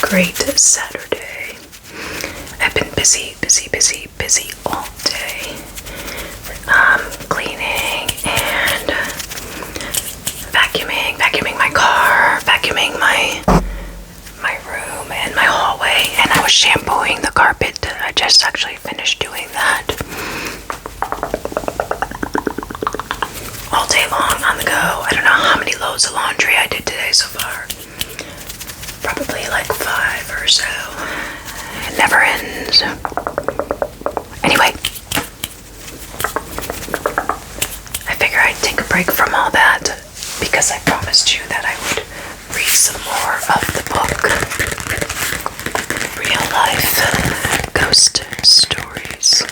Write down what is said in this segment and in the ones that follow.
great Saturday. I've been busy all day. Cleaning and vacuuming my car, vacuuming my room and my hallway, and I was shampooing the carpet. I just actually finished doing that. All day long on the go. I don't know how many loads of laundry I did today so far. Probably like 5 or so. It never ends. Anyway, I figure I'd take a break from all that because I promised you that I would read some more of the book. Real life ghost stories.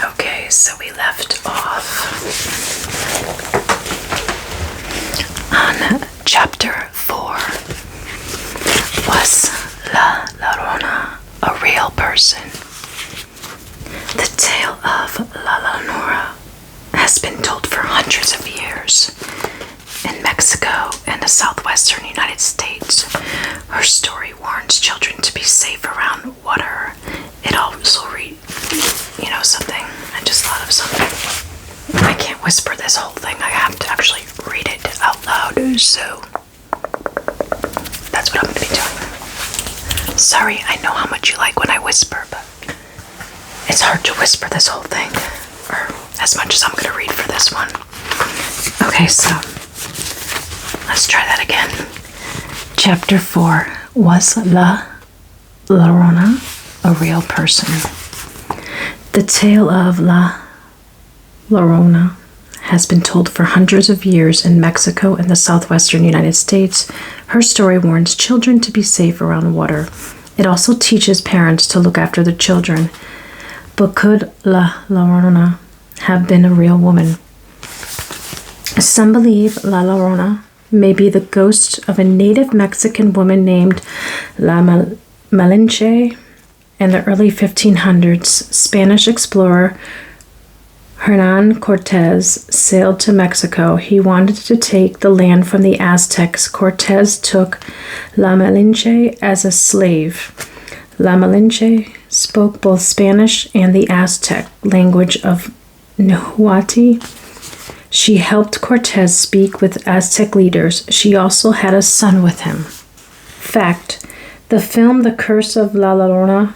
Okay, so we left off on chapter 4. Was La Llorona a real person? The tale of La Llorona has been told for hundreds of years. In Mexico and the southwestern United States, her story warns children to be safe around water. It also something. I just thought of something. I can't whisper this whole thing. I have to actually read it out loud, so that's what I'm going to be doing. Sorry, I know how much you like when I whisper, but it's hard to whisper this whole thing, or as much as I'm going to read for this one. Okay, so let's try that again. Chapter 4. Was La Llorona a real person? The tale of La Llorona has been told for hundreds of years in Mexico and the southwestern United States. Her story warns children to be safe around water. It also teaches parents to look after their children. But could La Llorona have been a real woman? Some believe La Llorona may be the ghost of a native Mexican woman named La Malinche. In the early 1500s, Spanish explorer Hernan Cortez sailed to Mexico. He wanted to take the land from the Aztecs. Cortez took La Malinche as a slave. La Malinche spoke both Spanish and the Aztec language of Nahuatl. She helped Cortez speak with Aztec leaders. She also had a son with him. Fact: the film The Curse of La Llorona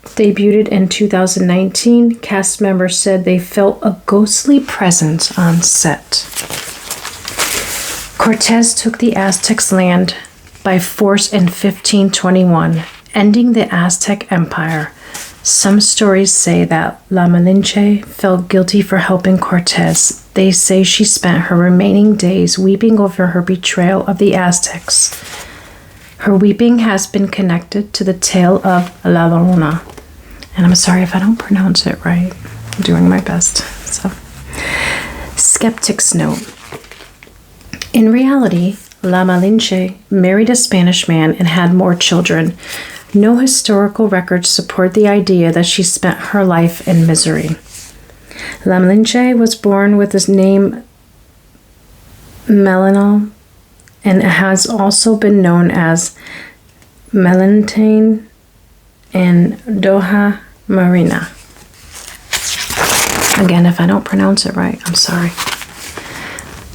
debuted in 2019. Cast members said they felt a ghostly presence on set. Cortez took the Aztecs' land by force in 1521, ending the Aztec Empire. Some stories say that La Malinche felt guilty for helping Cortez. They say she spent her remaining days weeping over her betrayal of the Aztecs. Her weeping has been connected to the tale of La Llorona. And I'm sorry if I don't pronounce it right. I'm doing my best. So, skeptic's note. In reality, La Malinche married a Spanish man and had more children. No historical records support the idea that she spent her life in misery. La Malinche was born with the name Melinal and has also been known as Melantane and Doha Marina. Again, if I don't pronounce it right, I'm sorry.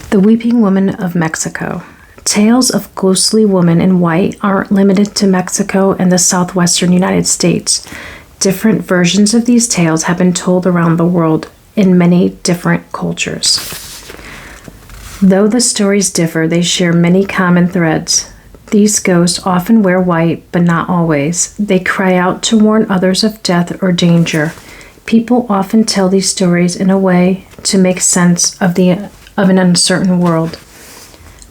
The Weeping Woman of Mexico. Tales of ghostly women in white aren't limited to Mexico and the southwestern United States. Different versions of these tales have been told around the world in many different cultures. Though the stories differ, they share many common threads. These ghosts often wear white, but not always. They cry out to warn others of death or danger. People often tell these stories in a way to make sense of an uncertain world.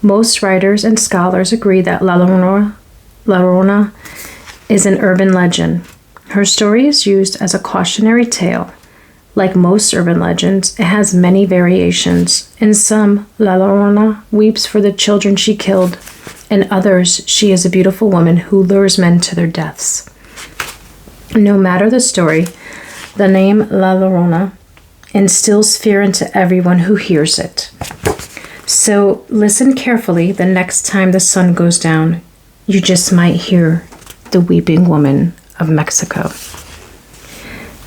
Most writers and scholars agree that La Llorona is an urban legend. Her story is used as a cautionary tale. Like most urban legends, it has many variations. In some, La Llorona weeps for the children she killed. In others, she is a beautiful woman who lures men to their deaths. No matter the story, The name La Llorona instills fear into everyone who hears it. So listen carefully the next time the sun goes down. You just might hear the weeping woman of Mexico.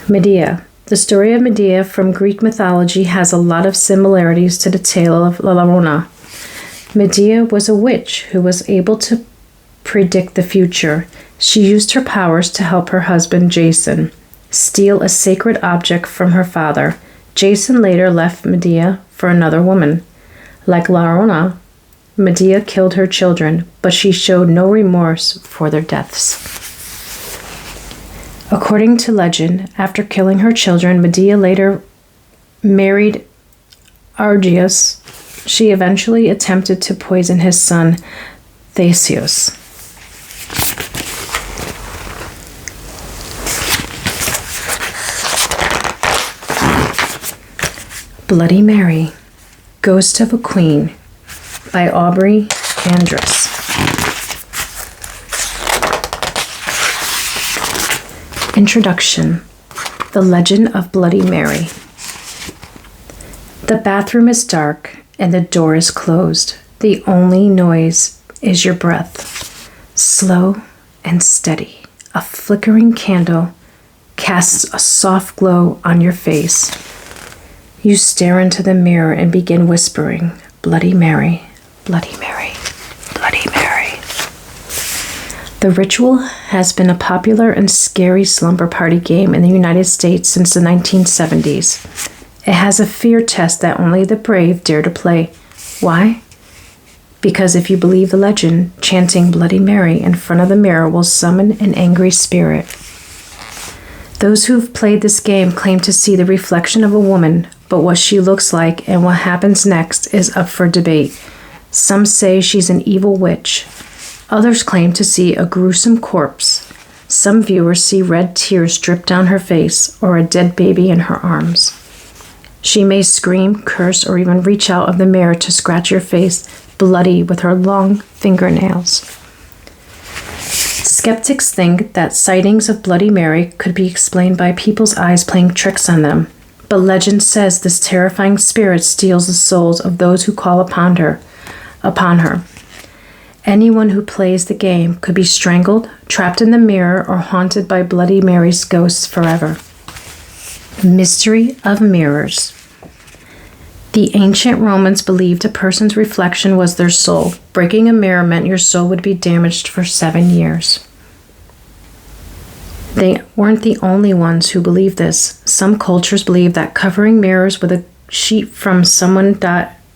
Medea. The story of Medea from Greek mythology has a lot of similarities to the tale of La Llorona. Medea was a witch who was able to predict the future. She used her powers to help her husband, Jason, steal a sacred object from her father. Jason later left Medea for another woman. Like La Llorona, Medea killed her children, but she showed no remorse for their deaths. According to legend, after killing her children, Medea later married Argius. She eventually attempted to poison his son, Theseus. Bloody Mary, Ghost of a Queen, by Aubrey Andrus. Introduction. The Legend of Bloody Mary. The bathroom is dark and the door is closed. The only noise is your breath. Slow and steady, a flickering candle casts a soft glow on your face. You stare into the mirror and begin whispering, Bloody Mary, Bloody Mary, Bloody Mary. The ritual has been a popular and scary slumber party game in the United States since the 1970s. It has a fear test that only the brave dare to play. Why? Because if you believe the legend, chanting Bloody Mary in front of the mirror will summon an angry spirit. Those who've played this game claim to see the reflection of a woman, but what she looks like and what happens next is up for debate. Some say she's an evil witch. Others claim to see a gruesome corpse. Some viewers see red tears drip down her face or a dead baby in her arms. She may scream, curse, or even reach out of the mirror to scratch your face bloody with her long fingernails. Skeptics think that sightings of Bloody Mary could be explained by people's eyes playing tricks on them, but legend says this terrifying spirit steals the souls of those who call upon her. Anyone who plays the game could be strangled, trapped in the mirror, or haunted by Bloody Mary's ghosts forever. Mystery of mirrors. The ancient Romans believed a person's reflection was their soul. Breaking a mirror meant your soul would be damaged for 7 years. They weren't the only ones who believed this. Some cultures believe that covering mirrors with a sheet from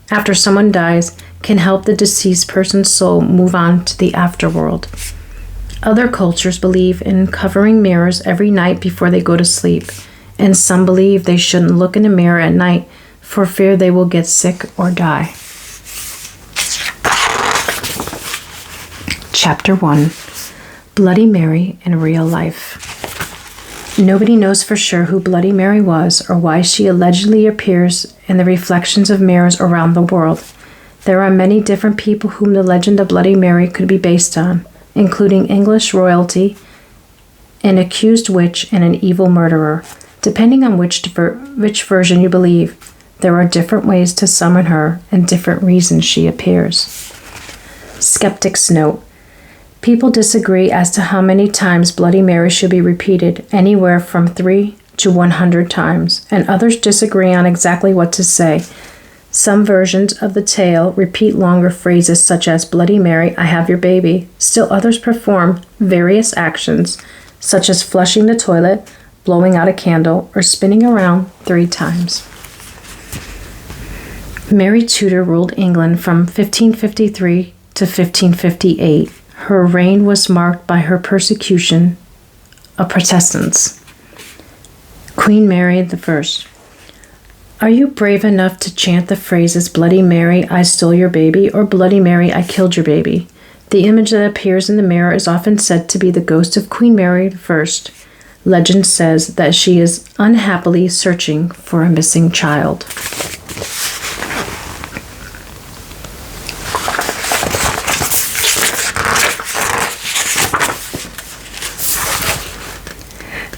after someone dies can help the deceased person's soul move on to the afterworld. Other cultures believe in covering mirrors every night before they go to sleep, and some believe they shouldn't look in a mirror at night for fear they will get sick or die. Chapter 1. Bloody Mary in Real Life. Nobody knows for sure who Bloody Mary was or why she allegedly appears in the reflections of mirrors around the world. There are many different people whom the legend of Bloody Mary could be based on, including English royalty, an accused witch, and an evil murderer. Depending on which version you believe, there are different ways to summon her and different reasons she appears. Skeptics note, people disagree as to how many times Bloody Mary should be repeated, anywhere from 3 to 100 times, and others disagree on exactly what to say. Some versions of the tale repeat longer phrases such as Bloody Mary, I have your baby. Still others perform various actions such as flushing the toilet, blowing out a candle, or spinning around 3 times. Mary Tudor ruled England from 1553 to 1558. Her reign was marked by her persecution of Protestants. Queen Mary I. Are you brave enough to chant the phrases Bloody Mary, I stole your baby, or Bloody Mary, I killed your baby? The image that appears in the mirror is often said to be the ghost of Queen Mary I. Legend says that she is unhappily searching for a missing child.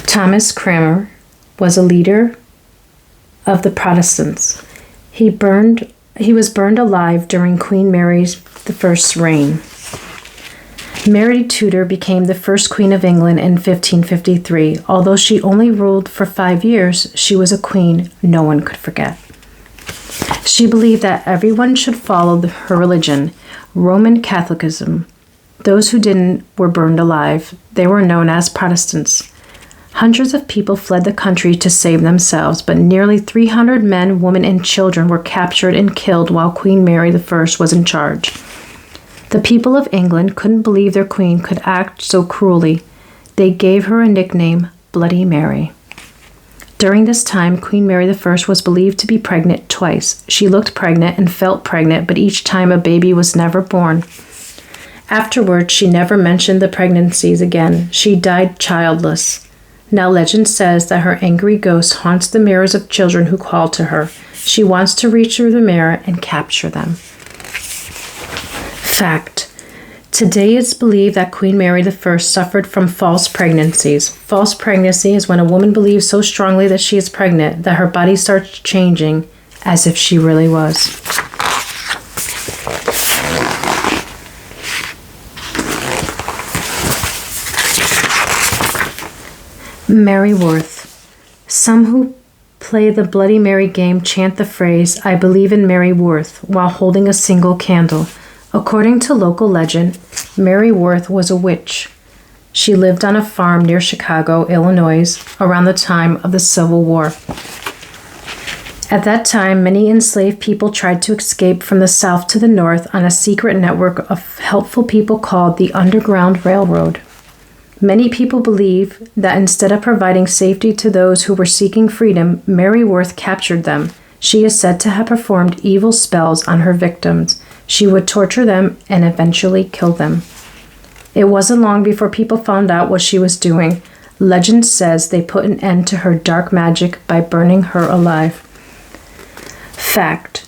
Thomas Cranmer was a leader of the Protestants. He was burned alive during Queen Mary I's reign. Mary Tudor became the first Queen of England in 1553. Although she only ruled for 5 years, she was a queen no one could forget. She believed that everyone should follow her religion, Roman Catholicism. Those who didn't were burned alive. They were known as Protestants. Hundreds of people fled the country to save themselves, but nearly 300 men, women, and children were captured and killed while Queen Mary I was in charge. The people of England couldn't believe their queen could act so cruelly. They gave her a nickname, Bloody Mary. During this time, Queen Mary I was believed to be pregnant twice. She looked pregnant and felt pregnant, but each time a baby was never born. Afterwards, she never mentioned the pregnancies again. She died childless. Now legend says that her angry ghost haunts the mirrors of children who call to her. She wants to reach through the mirror and capture them. Fact. Today it's believed that Queen Mary I suffered from false pregnancies. False pregnancy is when a woman believes so strongly that she is pregnant that her body starts changing as if she really was. Mary Worth. Some who play the Bloody Mary game chant the phrase, "I believe in Mary Worth," while holding a single candle. According to local legend, Mary Worth was a witch. She lived on a farm near Chicago, Illinois, around the time of the Civil War. At that time, many enslaved people tried to escape from the South to the North on a secret network of helpful people called the Underground Railroad. Many people believe that instead of providing safety to those who were seeking freedom, Mary Worth captured them. She is said to have performed evil spells on her victims. She would torture them and eventually kill them. It wasn't long before people found out what she was doing. Legend says they put an end to her dark magic by burning her alive. Fact.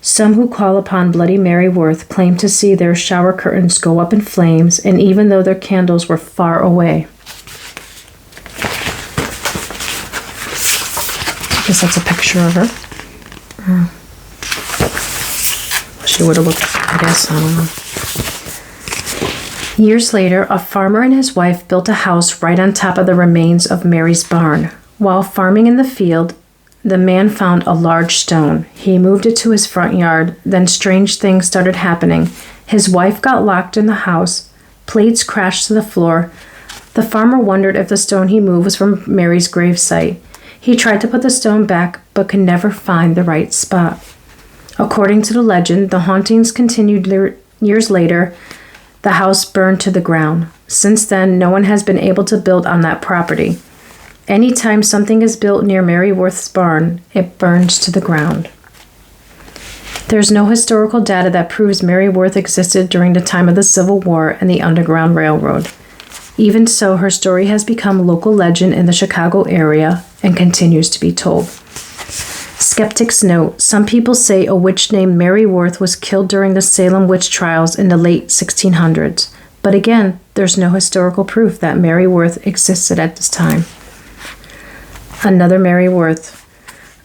Some who call upon Bloody Mary Worth claim to see their shower curtains go up in flames, and even though their candles were far away. I guess that's a picture of her. She would have looked, I guess, I don't know. Years later, a farmer and his wife built a house right on top of the remains of Mary's barn. While farming in the field, the man found a large stone. He moved it to his front yard. Then strange things started happening. His wife got locked in the house. Plates crashed to the floor. The farmer wondered if the stone he moved was from Mary's gravesite. He tried to put the stone back, but could never find the right spot. According to the legend, the hauntings continued years later. The house burned to the ground. Since then, no one has been able to build on that property. Anytime something is built near Mary Worth's barn, it burns to the ground. There's no historical data that proves Mary Worth existed during the time of the Civil War and the Underground Railroad. Even so, her story has become local legend in the Chicago area and continues to be told. Skeptics note, some people say a witch named Mary Worth was killed during the Salem witch trials in the late 1600s. But again, there's no historical proof that Mary Worth existed at this time. Another Mary Worth.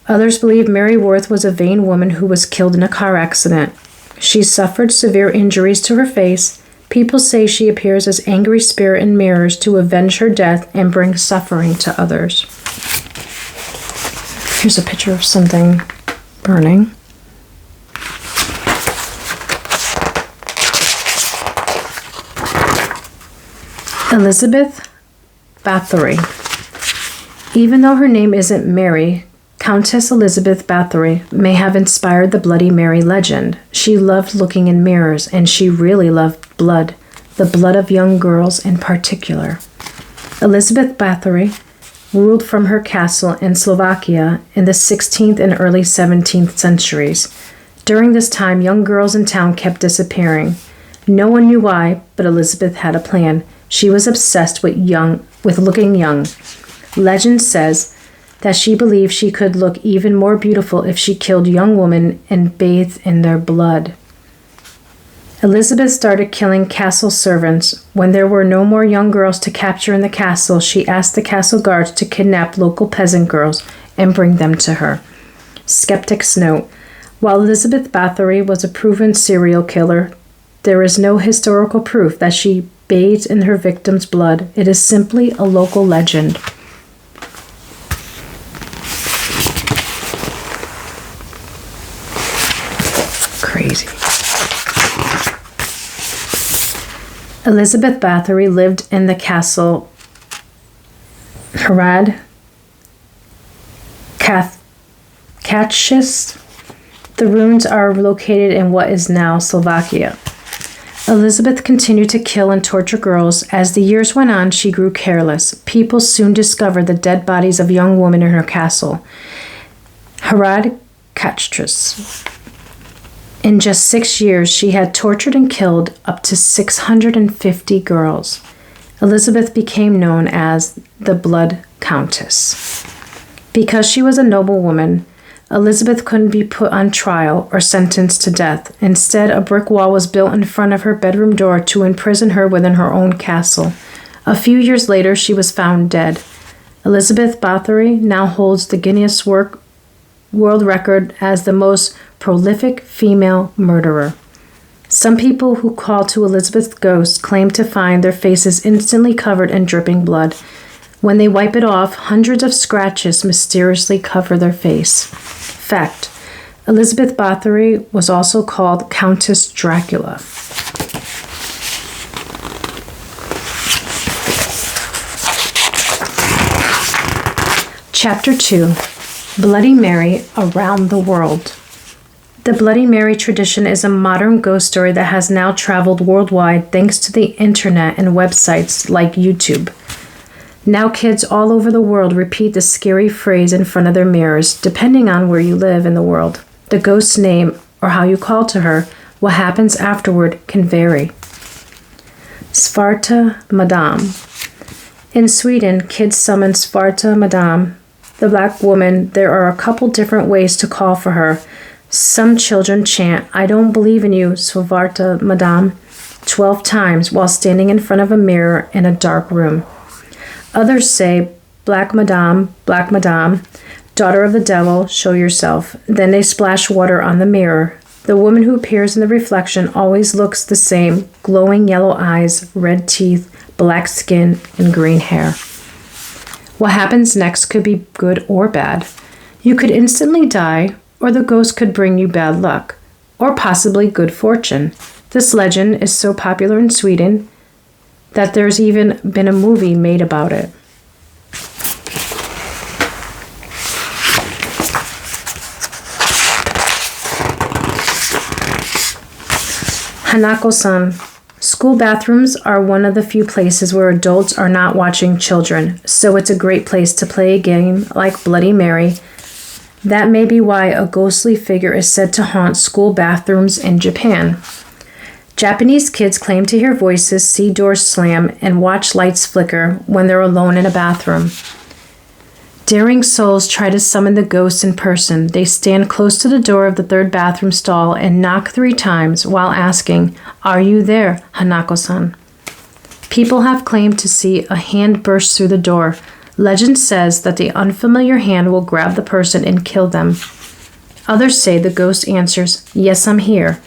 Others believe Mary Worth was a vain woman who was killed in a car accident. She suffered severe injuries to her face. People say she appears as angry spirit in mirrors to avenge her death and bring suffering to others. Here's a picture of something burning. Elizabeth Bathory. Even though her name isn't Mary, Countess Elizabeth Bathory may have inspired the Bloody Mary legend. She loved looking in mirrors, and she really loved blood, the blood of young girls in particular. Elizabeth Bathory ruled from her castle in Slovakia in the 16th and early 17th centuries. During this time, young girls in town kept disappearing. No one knew why, but Elizabeth had a plan. She was obsessed with looking young. Legend says that she believed she could look even more beautiful if she killed young women and bathed in their blood. Elizabeth started killing castle servants. When there were no more young girls to capture in the castle, she asked the castle guards to kidnap local peasant girls and bring them to her. Skeptics note, while Elizabeth Bathory was a proven serial killer, there is no historical proof that she bathed in her victims' blood. It is simply a local legend. Crazy. Elizabeth Bathory lived in the castle Hrad Kachis. The ruins are located in what is now Slovakia. Elizabeth continued to kill and torture girls. As the years went on, she grew careless. People soon discovered the dead bodies of young women in her castle. Hrad Kachis. In just 6 years, she had tortured and killed up to 650 girls. Elizabeth became known as the Blood Countess. Because she was a noble woman, Elizabeth couldn't be put on trial or sentenced to death. Instead, a brick wall was built in front of her bedroom door to imprison her within her own castle. A few years later, she was found dead. Elizabeth Bathory now holds the Guinness World Record as the most prolific female murderer. Some people who call to Elizabeth's ghost claim to find their faces instantly covered in dripping blood. When they wipe it off, hundreds of scratches mysteriously cover their face. Fact: Elizabeth Bathory was also called Countess Dracula. Chapter 2: Bloody Mary Around the World. The Bloody Mary tradition is a modern ghost story that has now traveled worldwide thanks to the internet and websites like YouTube. Now kids all over the world repeat the scary phrase in front of their mirrors. Depending on where you live in the world, the ghost's name or how you call to her, what happens afterward can vary. Svarta Madame. In Sweden, kids summon Svarta Madame, the black woman. There are a couple different ways to call for her. Some children chant, "I don't believe in you, Svarta Madame," 12 times while standing in front of a mirror in a dark room. Others say, Black Madame, daughter of the devil, show yourself." Then they splash water on the mirror. The woman who appears in the reflection always looks the same: glowing yellow eyes, red teeth, black skin, and green hair. What happens next could be good or bad. You could instantly die, or the ghost could bring you bad luck, or possibly good fortune. This legend is so popular in Sweden that there's even been a movie made about it. Hanako-san. School bathrooms are one of the few places where adults are not watching children, so it's a great place to play a game like Bloody Mary. That may be why a ghostly figure is said to haunt school bathrooms in Japan. Japanese kids claim to hear voices, see doors slam, and watch lights flicker when they're alone in a bathroom. Daring souls try to summon the ghosts in person. They stand close to the door of the third bathroom stall and knock 3 times while asking, "Are you there, Hanako-san?" People have claimed to see a hand burst through the door. Legend says that the unfamiliar hand will grab the person and kill them. Others say the ghost answers, "Yes, I'm here,"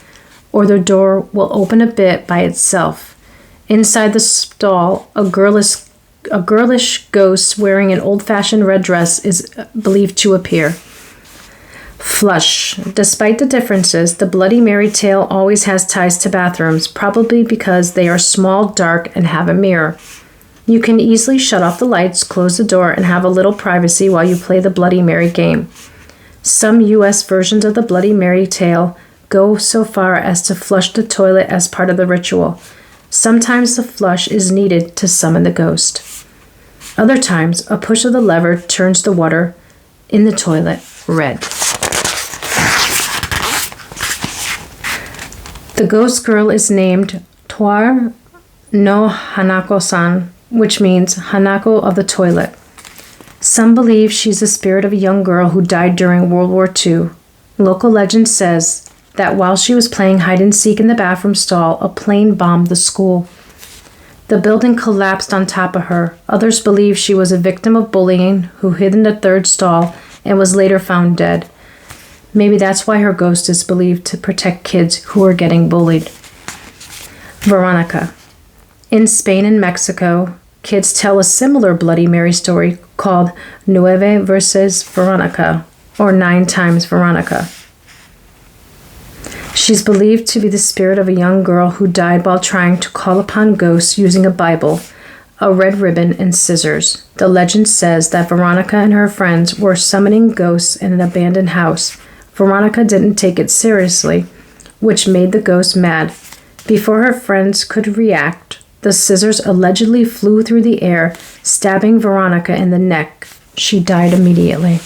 or the door will open a bit by itself. Inside the stall, a girlish ghost wearing an old-fashioned red dress is believed to appear. Flush. Despite the differences, the Bloody Mary tale always has ties to bathrooms, probably because they are small, dark, and have a mirror. You can easily shut off the lights, close the door, and have a little privacy while you play the Bloody Mary game. Some U.S. versions of the Bloody Mary tale go so far as to flush the toilet as part of the ritual. Sometimes the flush is needed to summon the ghost. Other times, a push of the lever turns the water in the toilet red. The ghost girl is named Toar no Hanako-san, which means Hanako of the toilet. Some believe she's the spirit of a young girl who died during World War II. Local legend says that while she was playing hide and seek in the bathroom stall, a plane bombed the school. The building collapsed on top of her. Others believe she was a victim of bullying who hid in the third stall and was later found dead. Maybe that's why her ghost is believed to protect kids who are getting bullied. Veronica. In Spain and Mexico, kids tell a similar Bloody Mary story called Nueve veces Veronica, or 9 times Veronica. She's believed to be the spirit of a young girl who died while trying to call upon ghosts using a Bible, a red ribbon, and scissors. The legend says that Veronica and her friends were summoning ghosts in an abandoned house. Veronica didn't take it seriously, which made the ghost mad. Before her friends could react, the scissors allegedly flew through the air, stabbing Veronica in the neck. She died immediately.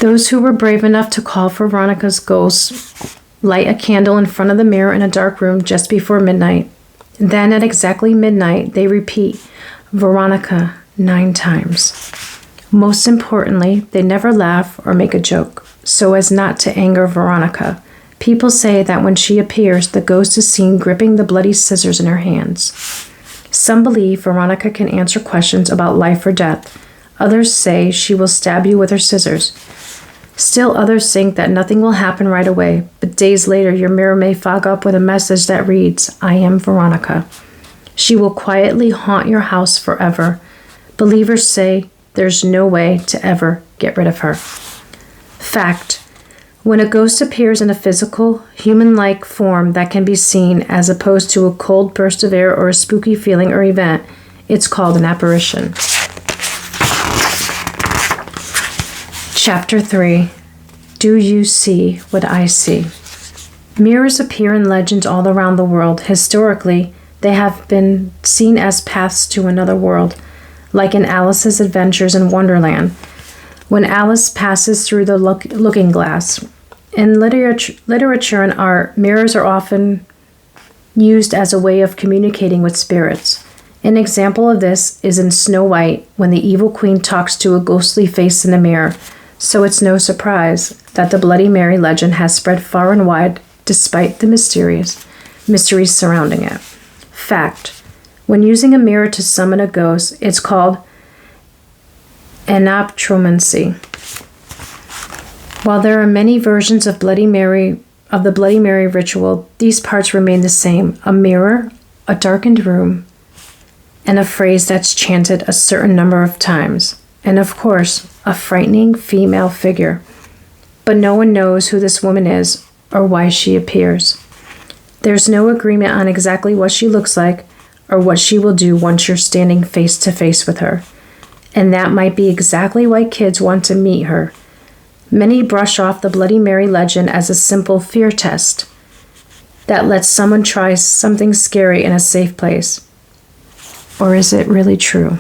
Those who were brave enough to call for Veronica's ghost light a candle in front of the mirror in a dark room just before midnight. Then at exactly midnight, they repeat Veronica 9 times. Most importantly, they never laugh or make a joke, so as not to anger Veronica. People say that when she appears, the ghost is seen gripping the bloody scissors in her hands. Some believe Veronica can answer questions about life or death. Others say she will stab you with her scissors. Still others think that nothing will happen right away, but days later your mirror may fog up with a message that reads, I am Veronica. She will quietly haunt your house forever. Believers say there's no way to ever get rid of her. Fact. When a ghost appears in a physical, human-like form that can be seen as opposed to a cold burst of air or a spooky feeling or event, it's called an apparition. Chapter 3. Do you see what I see? Mirrors appear in legends all around the world. Historically, they have been seen as paths to another world, like in Alice's Adventures in Wonderland, when Alice passes through the looking glass. In literature and art, mirrors are often used as a way of communicating with spirits. An example of this is in Snow White, when the evil queen talks to a ghostly face in the mirror. So it's no surprise that the Bloody Mary legend has spread far and wide despite the mysteries surrounding it. Fact. When using a mirror to summon a ghost, it's called anaptromancy. While there are many versions of the Bloody Mary ritual, these parts remain the same: a mirror, a darkened room, and a phrase that's chanted a certain number of times. And of course, a frightening female figure. But no one knows who this woman is or why she appears. There's no agreement on exactly what she looks like or what she will do once you're standing face to face with her. And that might be exactly why kids want to meet her. Many brush off the Bloody Mary legend as a simple fear test that lets someone try something scary in a safe place. Or is it really true?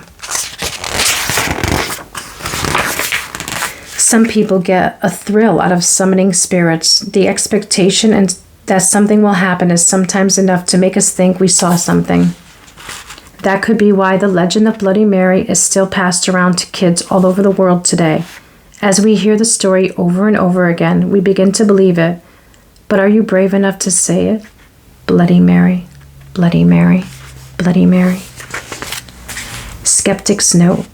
Some people get a thrill out of summoning spirits. The expectation and that something will happen is sometimes enough to make us think we saw something. That could be why the legend of Bloody Mary is still passed around to kids all over the world today. As we hear the story over and over again, we begin to believe it. But are you brave enough to say it? Bloody Mary, Bloody Mary, Bloody Mary. Skeptic's note.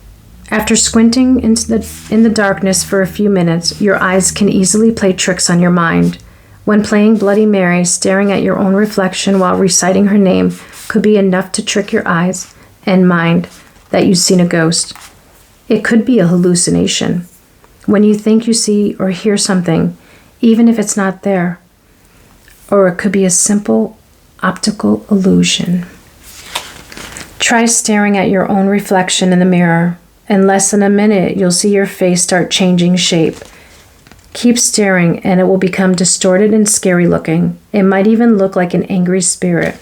After squinting in the darkness for a few minutes, your eyes can easily play tricks on your mind. When playing Bloody Mary, staring at your own reflection while reciting her name could be enough to trick your eyes and mind that you've seen a ghost. It could be a hallucination. When you think you see or hear something, even if it's not there. Or it could be a simple optical illusion. Try staring at your own reflection in the mirror. In less than a minute, you'll see your face start changing shape. Keep staring and it will become distorted and scary looking. It might even look like an angry spirit.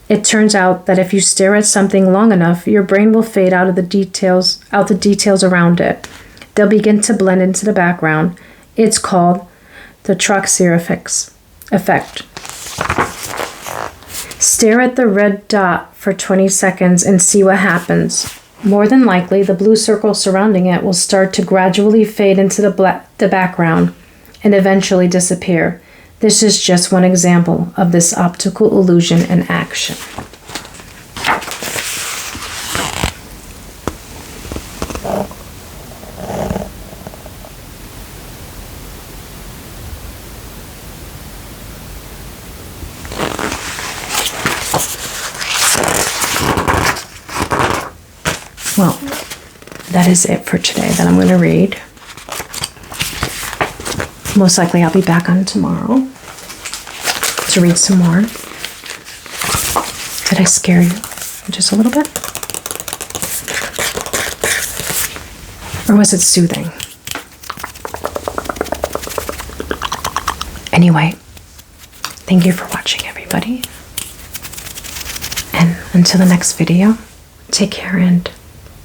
It turns out that if you stare at something long enough, your brain will fade out the details around it. They'll begin to blend into the background. It's called the Troxer effect. Stare at the red dot for 20 seconds and see what happens. more than likely the blue circle surrounding it will start to gradually fade into the background and eventually disappear. This is just one example of this optical illusion in action. Well, that is it for today that I'm going to read. Most likely I'll be back on tomorrow to read some more. Did I scare you just a little bit? Or was it soothing? Anyway, thank you for watching, everybody. And until the next video, take care and